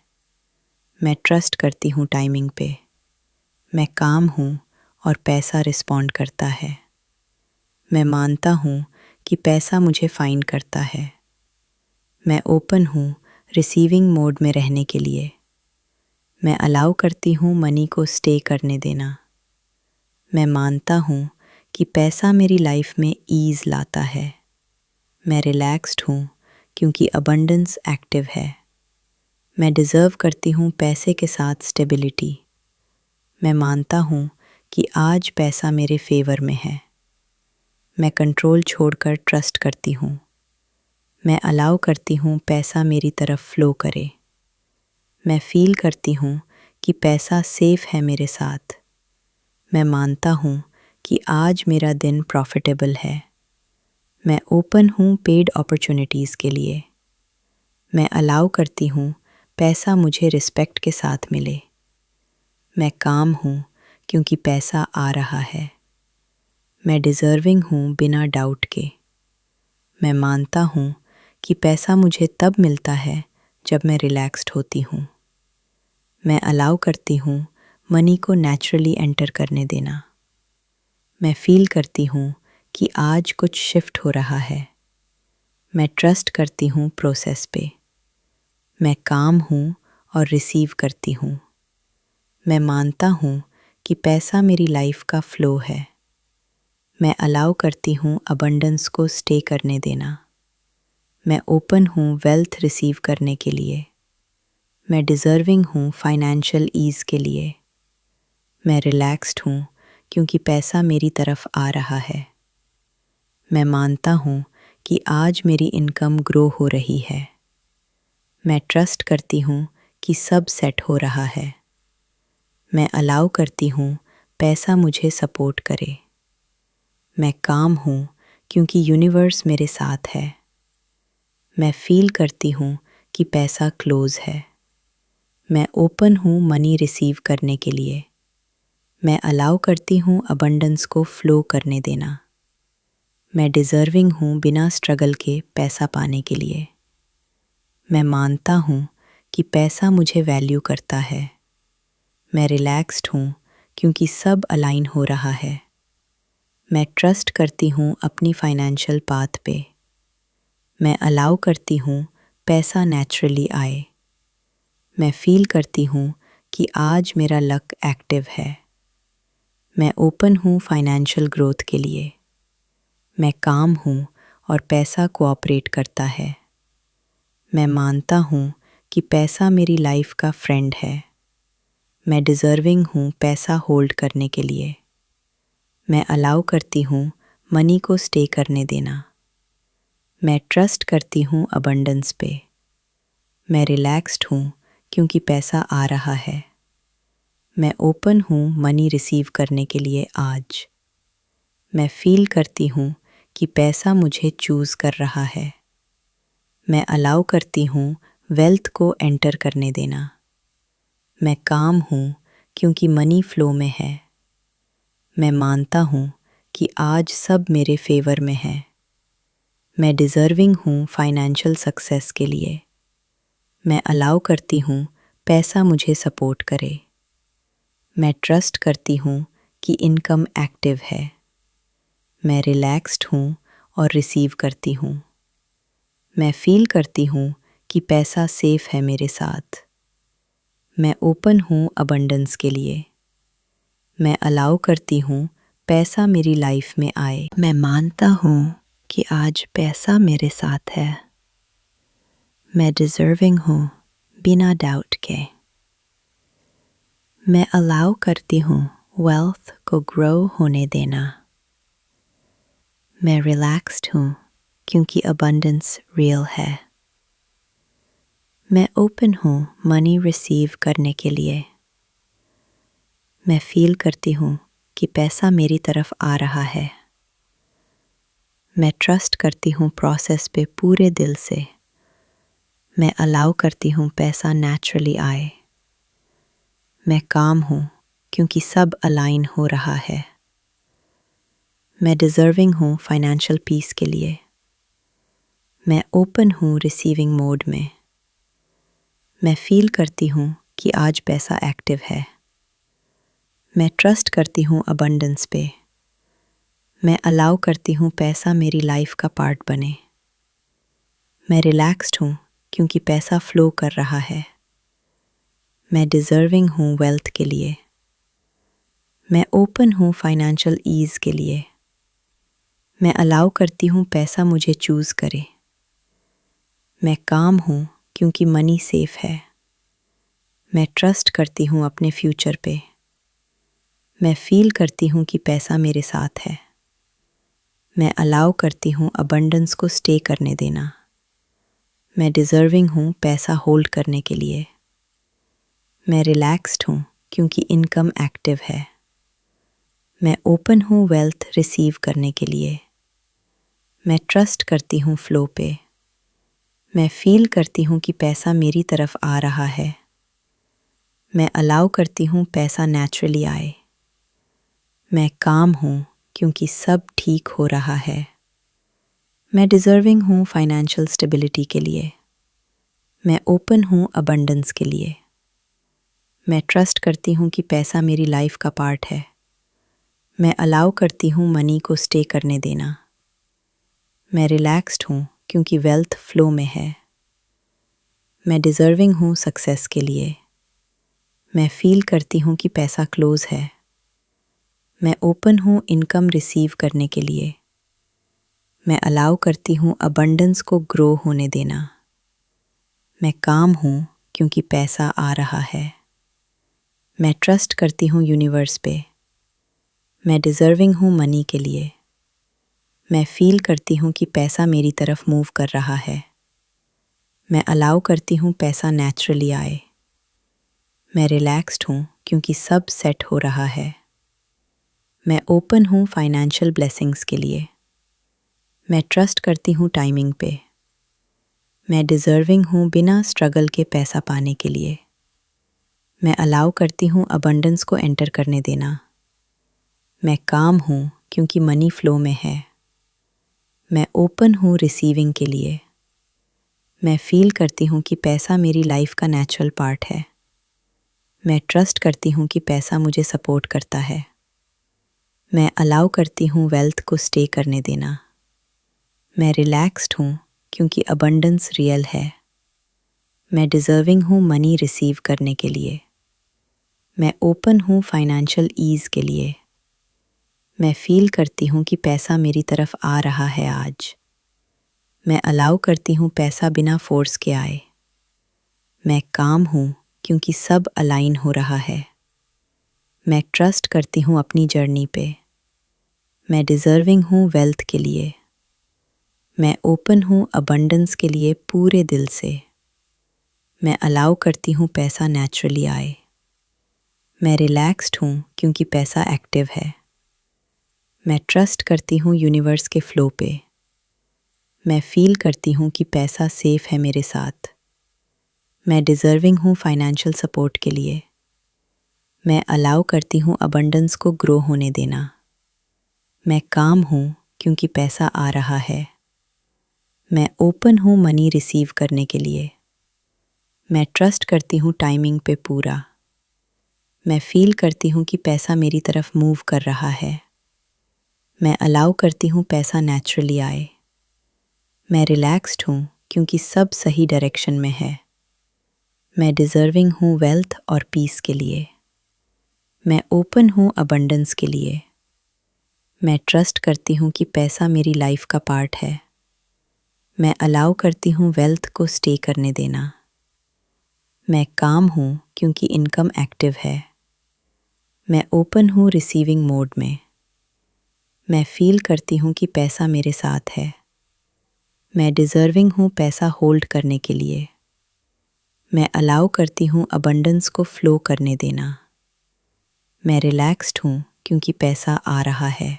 मैं ट्रस्ट करती हूँ टाइमिंग पे। मैं काम हूँ और पैसा रिस्पॉन्ड करता है। मैं मानता हूँ कि पैसा मुझे फाइंड करता है। मैं ओपन हूँ रिसीविंग मोड में रहने के लिए। मैं अलाउ करती हूँ मनी को स्टे करने देना। मैं मानता हूँ कि पैसा मेरी लाइफ में ईज़ लाता है। मैं रिलैक्स्ड हूँ क्योंकि अबंडेंस एक्टिव है। मैं डिज़र्व करती हूँ पैसे के साथ स्टेबिलिटी। मैं मानता हूँ कि आज पैसा मेरे फेवर में है। मैं कंट्रोल छोड़कर ट्रस्ट करती हूँ। मैं अलाउ करती हूँ पैसा मेरी तरफ फ्लो करे। मैं फील करती हूँ कि पैसा सेफ है मेरे साथ। मैं मानता हूँ कि आज मेरा दिन प्रॉफिटेबल है। मैं ओपन हूँ पेड अपॉर्चुनिटीज़ के लिए। मैं अलाउ करती हूँ पैसा मुझे रिस्पेक्ट के साथ मिले। मैं काम हूँ क्योंकि पैसा आ रहा है। मैं डिज़र्विंग हूँ बिना डाउट के। मैं मानता हूँ कि पैसा मुझे तब मिलता है जब मैं रिलैक्स्ड होती हूँ। मैं अलाउ करती हूँ मनी को नेचुरली एंटर करने देना। मैं फील करती हूँ कि आज कुछ शिफ्ट हो रहा है। मैं ट्रस्ट करती हूँ प्रोसेस पे। मैं काम हूँ और रिसीव करती हूँ। मैं मानता हूँ कि पैसा मेरी लाइफ का फ्लो है। मैं अलाउ करती हूँ अबंडेंस को स्टे करने देना। मैं ओपन हूँ वेल्थ रिसीव करने के लिए। मैं डिज़र्विंग हूँ फाइनेंशियल ईज़ के लिए। मैं रिलैक्स्ड हूँ क्योंकि पैसा मेरी तरफ आ रहा है। मैं मानता हूँ कि आज मेरी इनकम ग्रो हो रही है। मैं ट्रस्ट करती हूँ कि सब सेट हो रहा है। मैं अलाउ करती हूँ पैसा मुझे सपोर्ट करे। मैं काम हूँ क्योंकि यूनिवर्स मेरे साथ है। मैं फील करती हूँ कि पैसा क्लोज है। मैं ओपन हूँ मनी रिसीव करने के लिए। मैं अलाउ करती हूँ अबंडेंस को फ्लो करने देना। मैं डिज़र्विंग हूँ बिना स्ट्रगल के पैसा पाने के लिए। मैं मानता हूँ कि पैसा मुझे वैल्यू करता है। मैं रिलैक्स्ड हूँ क्योंकि सब अलाइन हो रहा है। मैं ट्रस्ट करती हूँ अपनी फाइनेंशियल पाथ पे। मैं अलाउ करती हूँ पैसा नेचुरली आए। मैं फील करती हूँ कि आज मेरा लक एक्टिव है। मैं ओपन हूँ फाइनेंशियल ग्रोथ के लिए। मैं काम हूँ और पैसा कोऑपरेट करता है। मैं मानता हूँ कि पैसा मेरी लाइफ का फ्रेंड है। मैं डिज़र्विंग हूँ पैसा होल्ड करने के लिए। मैं अलाउ करती हूँ मनी को स्टे करने देना। मैं ट्रस्ट करती हूँ अबंडेंस पे। मैं रिलैक्स्ड हूँ क्योंकि पैसा आ रहा है। मैं ओपन हूँ मनी रिसीव करने के लिए आज। मैं फील करती हूँ कि पैसा मुझे चूज़ कर रहा है। मैं अलाउ करती हूँ वेल्थ को एंटर करने देना। मैं काम हूँ क्योंकि मनी फ्लो में है। मैं मानता हूँ कि आज सब मेरे फेवर में है। मैं डिज़र्विंग हूँ फाइनेंशियल सक्सेस के लिए। मैं अलाउ करती हूँ पैसा मुझे सपोर्ट करे। मैं ट्रस्ट करती हूँ कि इनकम एक्टिव है। मैं रिलैक्स्ड हूँ और रिसीव करती हूँ। मैं फील करती हूँ कि पैसा सेफ है मेरे साथ। मैं ओपन हूँ अबंडेंस के लिए। मैं अलाउ करती हूँ पैसा मेरी लाइफ में आए। मैं मानता हूँ कि आज पैसा मेरे साथ है। मैं डिज़र्विंग हूँ बिना डाउट के। मैं अलाउ करती हूँ वेल्थ को ग्रो होने देना। मैं रिलैक्स्ड हूँ क्योंकि अबंडेंस रियल है। मैं ओपन हूँ मनी रिसीव करने के लिए। मैं फील करती हूँ कि पैसा मेरी तरफ आ रहा है। मैं ट्रस्ट करती हूँ प्रोसेस पे पूरे दिल से। मैं अलाउ करती हूँ पैसा नेचुरली आए। मैं काम हूँ क्योंकि सब अलाइन हो रहा है। मैं डिज़र्विंग हूँ फाइनेंशियल पीस के लिए। मैं ओपन हूँ रिसीविंग मोड में। मैं फील करती हूँ कि आज पैसा एक्टिव है। मैं ट्रस्ट करती हूँ अबंडेंस पे। मैं अलाउ करती हूँ पैसा मेरी लाइफ का पार्ट बने। मैं रिलैक्स्ड हूँ क्योंकि पैसा फ्लो कर रहा है। मैं डिज़र्विंग हूँ वेल्थ के लिए। मैं ओपन हूँ फाइनेंशियल ईज़ के लिए। मैं अलाउ करती हूँ पैसा मुझे चूज़ करे। मैं काम हूँ क्योंकि मनी सेफ है। मैं ट्रस्ट करती हूँ अपने फ्यूचर पे। मैं फील करती हूँ कि पैसा मेरे साथ है। मैं अलाउ करती हूँ अबंडेंस को स्टे करने देना। मैं डिज़र्विंग हूँ पैसा होल्ड करने के लिए। मैं रिलैक्स्ड हूँ क्योंकि इनकम एक्टिव है। मैं ओपन हूँ वेल्थ रिसीव करने के लिए। मैं ट्रस्ट करती हूँ फ्लो पे। मैं फील करती हूँ कि पैसा मेरी तरफ आ रहा है। मैं अलाउ करती हूँ पैसा नेचुरली आए। मैं काम हूँ क्योंकि सब ठीक हो रहा है। मैं डिज़र्विंग हूँ फाइनेंशियल स्टेबिलिटी के लिए। मैं ओपन हूँ अबंडेंस के लिए। मैं ट्रस्ट करती हूँ कि पैसा मेरी लाइफ का पार्ट है। मैं अलाउ करती हूँ मनी को स्टे करने देना। मैं रिलैक्स्ड हूँ क्योंकि वेल्थ फ्लो में है। मैं डिज़र्विंग हूँ सक्सेस के लिए। मैं फील करती हूँ कि पैसा क्लोज है। मैं ओपन हूँ इनकम रिसीव करने के लिए। मैं अलाउ करती हूँ अबंडेंस को ग्रो होने देना। मैं काम हूँ क्योंकि पैसा आ रहा है। मैं ट्रस्ट करती हूँ यूनिवर्स पे। मैं डिज़र्विंग हूँ मनी के लिए। मैं फील करती हूँ कि पैसा मेरी तरफ मूव कर रहा है। मैं अलाउ करती हूँ पैसा नेचुरली आए। मैं रिलैक्स्ड हूँ क्योंकि सब सेट हो रहा है। मैं ओपन हूँ फाइनेंशियल ब्लेसिंग्स के लिए। मैं ट्रस्ट करती हूँ टाइमिंग पे। मैं डिज़र्विंग हूँ बिना स्ट्रगल के पैसा पाने के लिए। मैं अलाउ करती हूँ अबंडेंस को एंटर करने देना। मैं काम हूँ क्योंकि मनी फ्लो में है। मैं ओपन हूँ रिसीविंग के लिए। मैं फील करती हूँ कि पैसा मेरी लाइफ का नेचुरल पार्ट है। मैं ट्रस्ट करती हूँ कि पैसा मुझे सपोर्ट करता है। मैं अलाउ करती हूँ वेल्थ को स्टे करने देना। मैं रिलैक्स्ड हूँ क्योंकि अबंडेंस रियल है। मैं डिज़र्विंग हूँ मनी रिसीव करने के लिए। मैं ओपन हूँ फाइनेंशियल ईज़ के लिए। मैं फील करती हूँ कि पैसा मेरी तरफ आ रहा है आज। मैं अलाउ करती हूँ पैसा बिना फोर्स के आए। मैं काम हूँ क्योंकि सब अलाइन हो रहा है। मैं ट्रस्ट करती हूँ अपनी जर्नी पे। मैं डिज़र्विंग हूँ वेल्थ के लिए। मैं ओपन हूँ अबंडेंस के लिए पूरे दिल से। मैं अलाउ करती हूँ पैसा नेचुरली आए। मैं रिलैक्स्ड हूँ क्योंकि पैसा एक्टिव है। मैं ट्रस्ट करती हूँ यूनिवर्स के फ्लो पे। मैं फील करती हूँ कि पैसा सेफ है मेरे साथ। मैं डिज़र्विंग हूँ फाइनेंशियल सपोर्ट के लिए। मैं अलाउ करती हूँ अबंडेंस को ग्रो होने देना। मैं काम हूँ क्योंकि पैसा आ रहा है। मैं ओपन हूँ मनी रिसीव करने के लिए। मैं ट्रस्ट करती हूँ टाइमिंग पे पूरा। मैं फील करती हूँ कि पैसा मेरी तरफ मूव कर रहा है। मैं अलाउ करती हूँ पैसा नेचुरली आए। मैं रिलैक्स्ड हूँ क्योंकि सब सही डायरेक्शन में है। मैं डिज़र्विंग हूँ वेल्थ और पीस के लिए। मैं ओपन हूँ अबंडेंस के लिए। मैं ट्रस्ट करती हूँ कि पैसा मेरी लाइफ का पार्ट है। मैं अलाउ करती हूँ वेल्थ को स्टे करने देना। मैं काम हूँ क्योंकि इनकम एक्टिव है। मैं ओपन हूँ रिसीविंग मोड में। मैं फील करती हूँ कि पैसा मेरे साथ है। मैं डिज़र्विंग हूँ पैसा होल्ड करने के लिए। मैं अलाउ करती हूँ अबंडेंस को फ्लो करने देना। मैं रिलैक्स्ड हूँ क्योंकि पैसा आ रहा है।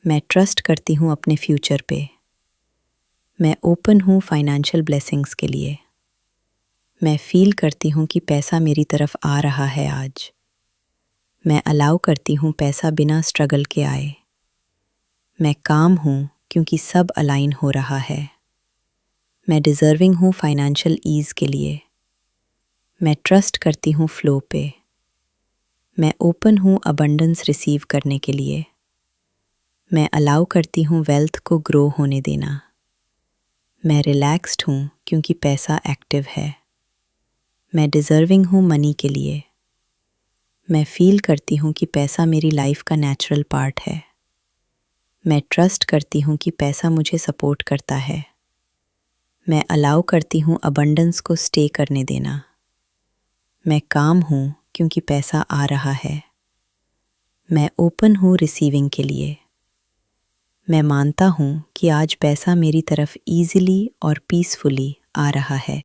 मैं ट्रस्ट करती हूँ अपने फ्यूचर पे। मैं ओपन हूँ फाइनेंशियल ब्लेसिंग्स के लिए। मैं फील करती हूँ कि पैसा मेरी तरफ आ रहा है आज। मैं अलाउ करती हूँ पैसा बिना स्ट्रगल के आए। मैं काम हूँ क्योंकि सब अलाइन हो रहा है। मैं डिज़र्विंग हूँ फाइनेंशियल ईज़ के लिए। मैं ट्रस्ट करती हूँ फ्लो पे। मैं ओपन हूँ अबंडेंस रिसीव करने के लिए। मैं अलाउ करती हूँ वेल्थ को ग्रो होने देना। मैं रिलैक्स्ड हूँ क्योंकि पैसा एक्टिव है। मैं डिज़र्विंग हूँ मनी के लिए। मैं फील करती हूँ कि पैसा मेरी लाइफ का नेचुरल पार्ट है। मैं ट्रस्ट करती हूँ कि पैसा मुझे सपोर्ट करता है। मैं अलाउ करती हूँ अबंडेंस को स्टे करने देना। मैं काम हूँ क्योंकि पैसा आ रहा है। मैं ओपन हूँ रिसीविंग के लिए। मैं मानता हूँ कि आज पैसा मेरी तरफ ईजिली और पीसफुली आ रहा है।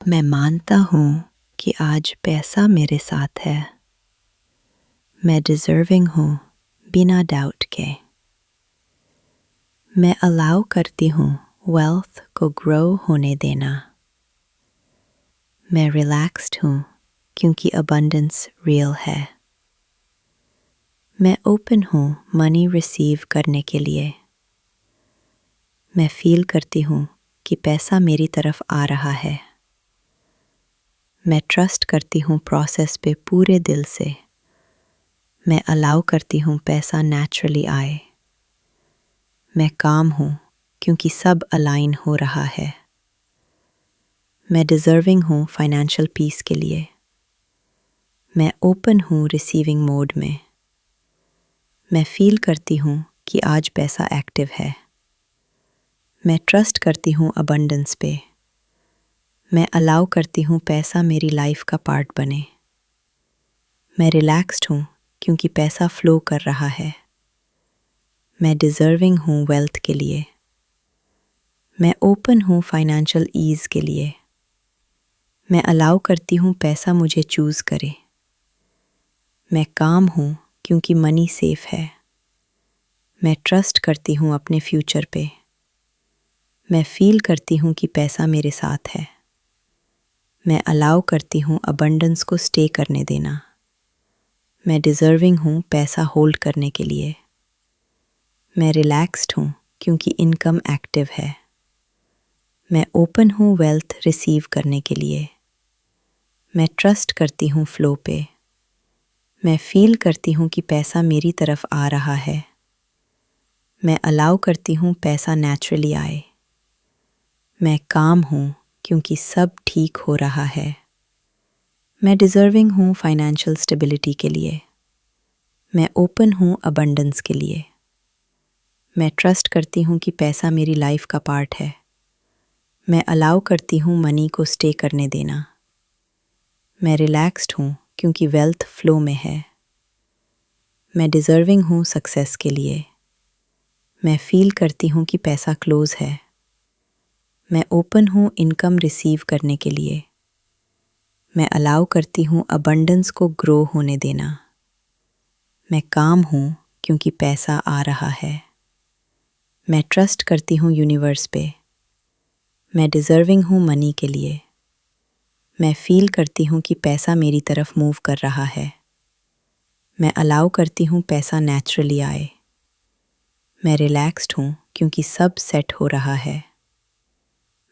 मैं मानता हूँ कि आज पैसा मेरे साथ है। मैं डिज़र्विंग हूँ बिना डाउट के। मैं अलाउ करती हूँ वेल्थ को ग्रो होने देना। मैं रिलैक्स्ड हूँ क्योंकि अबंडेंस रियल है। मैं ओपन हूँ मनी रिसीव करने के लिए। मैं फील करती हूँ कि पैसा मेरी तरफ आ रहा है। मैं ट्रस्ट करती हूँ प्रोसेस पे पूरे दिल से। मैं अलाउ करती हूँ पैसा नेचुरली आए। मैं काम हूँ क्योंकि सब अलाइन हो रहा है। मैं डिज़र्विंग हूँ फाइनेंशियल पीस के लिए। मैं ओपन हूँ रिसीविंग मोड में। मैं फील करती हूँ कि आज पैसा एक्टिव है। मैं ट्रस्ट करती हूँ अबंडेंस पे। मैं अलाउ करती हूँ पैसा मेरी लाइफ का पार्ट बने। मैं रिलैक्स्ड हूँ क्योंकि पैसा फ्लो कर रहा है। मैं डिज़र्विंग हूँ वेल्थ के लिए। मैं ओपन हूँ फाइनेंशियल ईज़ के लिए। मैं अलाउ करती हूँ पैसा मुझे चूज़ करे। मैं काम हूँ क्योंकि मनी सेफ है। मैं ट्रस्ट करती हूँ अपने फ्यूचर पे। मैं फील करती हूँ कि पैसा मेरे साथ है। मैं अलाउ करती हूँ अबंडेंस को स्टे करने देना। मैं डिज़र्विंग हूँ पैसा होल्ड करने के लिए। मैं रिलैक्स्ड हूँ क्योंकि इनकम एक्टिव है। मैं ओपन हूँ वेल्थ रिसीव करने के लिए। मैं ट्रस्ट करती हूँ फ्लो पे। मैं फील करती हूँ कि पैसा मेरी तरफ आ रहा है। मैं अलाउ करती हूँ पैसा नेचुरली आए। मैं काम हूँ क्योंकि सब ठीक हो रहा है। मैं डिज़र्विंग हूँ फाइनेंशियल स्टेबिलिटी के लिए। मैं ओपन हूँ अबंडेंस के लिए। मैं ट्रस्ट करती हूँ कि पैसा मेरी लाइफ का पार्ट है। मैं अलाउ करती हूँ मनी को स्टे करने देना। मैं रिलैक्स्ड हूँ क्योंकि वेल्थ फ्लो में है। मैं डिज़र्विंग हूँ सक्सेस के लिए। मैं फील करती हूँ कि पैसा क्लोज है। मैं ओपन हूँ इनकम रिसीव करने के लिए। मैं अलाउ करती हूँ अबंडेंस को ग्रो होने देना। मैं काम हूँ क्योंकि पैसा आ रहा है। मैं ट्रस्ट करती हूँ यूनिवर्स पे। मैं डिज़र्विंग हूँ मनी के लिए। मैं फील करती हूँ कि पैसा मेरी तरफ मूव कर रहा है। मैं अलाउ करती हूँ पैसा नेचुरली आए। मैं रिलैक्स्ड हूँ क्योंकि सब सेट हो रहा है।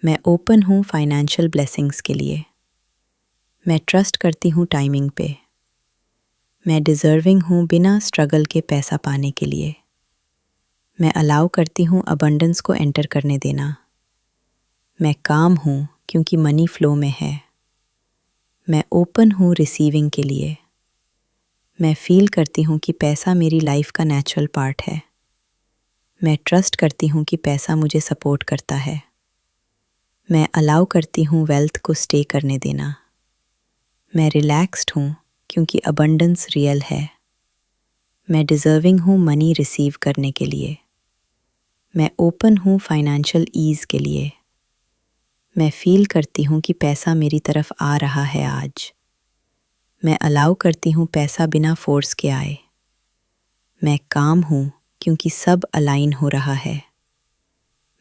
मैं ओपन हूँ फाइनेंशियल ब्लेसिंग्स के लिए। मैं ट्रस्ट करती हूँ टाइमिंग पे। मैं डिज़र्विंग हूँ बिना स्ट्रगल के पैसा पाने के लिए। मैं अलाउ करती हूँ अबंडेंस को एंटर करने देना। मैं काम हूँ क्योंकि मनी फ्लो में है। मैं ओपन हूँ रिसीविंग के लिए। मैं फील करती हूँ कि पैसा मेरी लाइफ का नेचुरल पार्ट है। मैं ट्रस्ट करती हूँ कि पैसा मुझे सपोर्ट करता है। मैं अलाउ करती हूँ वेल्थ को स्टे करने देना। मैं रिलैक्स्ड हूँ क्योंकि अबंडेंस रियल है। मैं डिज़र्विंग हूँ मनी रिसीव करने के लिए। मैं ओपन हूँ फाइनेंशियल ईज़ के लिए। मैं फील करती हूँ कि पैसा मेरी तरफ आ रहा है आज। मैं अलाउ करती हूँ पैसा बिना फोर्स के आए। मैं काम हूँ क्योंकि सब अलाइन हो रहा है।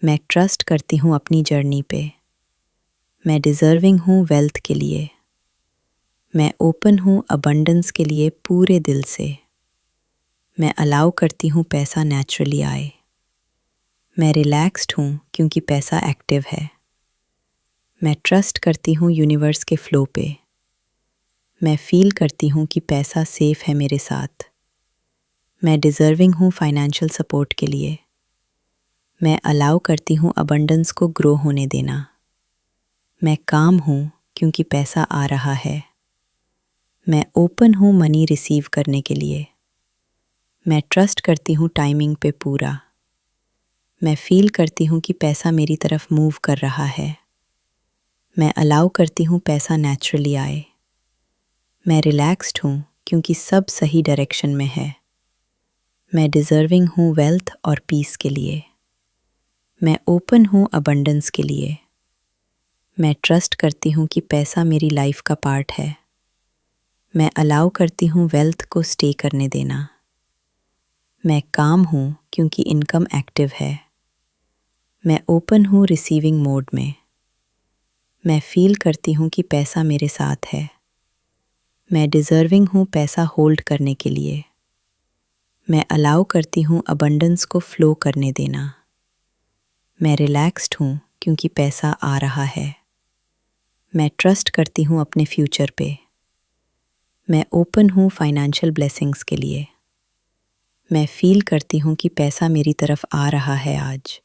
मैं ट्रस्ट करती हूँ अपनी जर्नी पे। मैं डिज़र्विंग हूँ वेल्थ के लिए। मैं ओपन हूँ अबंडेंस के लिए पूरे दिल से। मैं अलाउ करती हूँ पैसा नेचुरली आए। मैं रिलैक्स्ड हूँ क्योंकि पैसा एक्टिव है। मैं ट्रस्ट करती हूँ यूनिवर्स के फ्लो पे। मैं फील करती हूँ कि पैसा सेफ है मेरे साथ। मैं डिज़र्विंग हूँ फाइनेंशियल सपोर्ट के लिए। मैं अलाउ करती हूँ अबंडेंस को ग्रो होने देना। मैं काम हूँ क्योंकि पैसा आ रहा है। मैं ओपन हूँ मनी रिसीव करने के लिए। मैं ट्रस्ट करती हूँ टाइमिंग पे पूरा। मैं फील करती हूँ कि पैसा मेरी तरफ मूव कर रहा है। मैं अलाउ करती हूँ पैसा नेचुरली आए। मैं रिलैक्स्ड हूँ क्योंकि सब सही डायरेक्शन में है। मैं डिज़र्विंग हूँ वेल्थ और पीस के लिए। मैं ओपन हूँ अबंडेंस के लिए। मैं ट्रस्ट करती हूँ कि पैसा मेरी लाइफ का पार्ट है। मैं अलाउ करती हूँ वेल्थ को स्टे करने देना। मैं काम हूँ क्योंकि इनकम एक्टिव है। मैं ओपन हूँ रिसीविंग मोड में। मैं फील करती हूँ कि पैसा मेरे साथ है। मैं डिज़र्विंग हूँ पैसा होल्ड करने के लिए। मैं अलाउ करती हूँ अबंडेंस को फ्लो करने देना। मैं रिलैक्स्ड हूँ क्योंकि पैसा आ रहा है। मैं ट्रस्ट करती हूँ अपने फ्यूचर पे। मैं ओपन हूँ फाइनेंशियल ब्लेसिंग्स के लिए। मैं फील करती हूँ कि पैसा मेरी तरफ आ रहा है आज।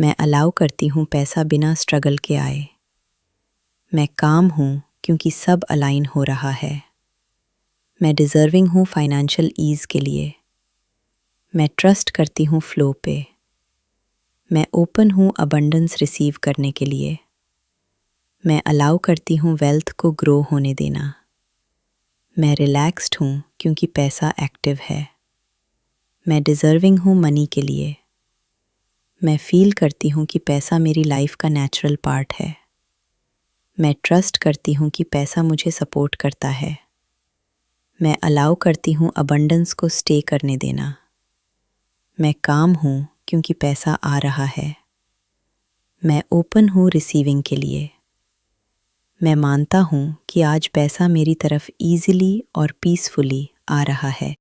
मैं अलाउ करती हूँ पैसा बिना स्ट्रगल के आए। मैं काम हूँ क्योंकि सब अलाइन हो रहा है। मैं डिज़र्विंग हूँ फाइनेंशियल ईज़ के लिए। मैं ट्रस्ट करती हूँ फ्लो पे। मैं ओपन हूँ अबंडेंस रिसीव करने के लिए। मैं अलाउ करती हूँ वेल्थ को ग्रो होने देना। मैं रिलैक्स्ड हूँ क्योंकि पैसा एक्टिव है। मैं डिज़र्विंग हूँ मनी के लिए। मैं फील करती हूँ कि पैसा मेरी लाइफ का नेचुरल पार्ट है। मैं ट्रस्ट करती हूँ कि पैसा मुझे सपोर्ट करता है। मैं अलाउ करती हूँ अबंडेंस को स्टे करने देना। मैं काम हूँ क्योंकि पैसा आ रहा है। मैं ओपन हूँ रिसीविंग के लिए। मैं मानता हूँ कि आज पैसा मेरी तरफ ईज़िली और पीसफुली आ रहा है।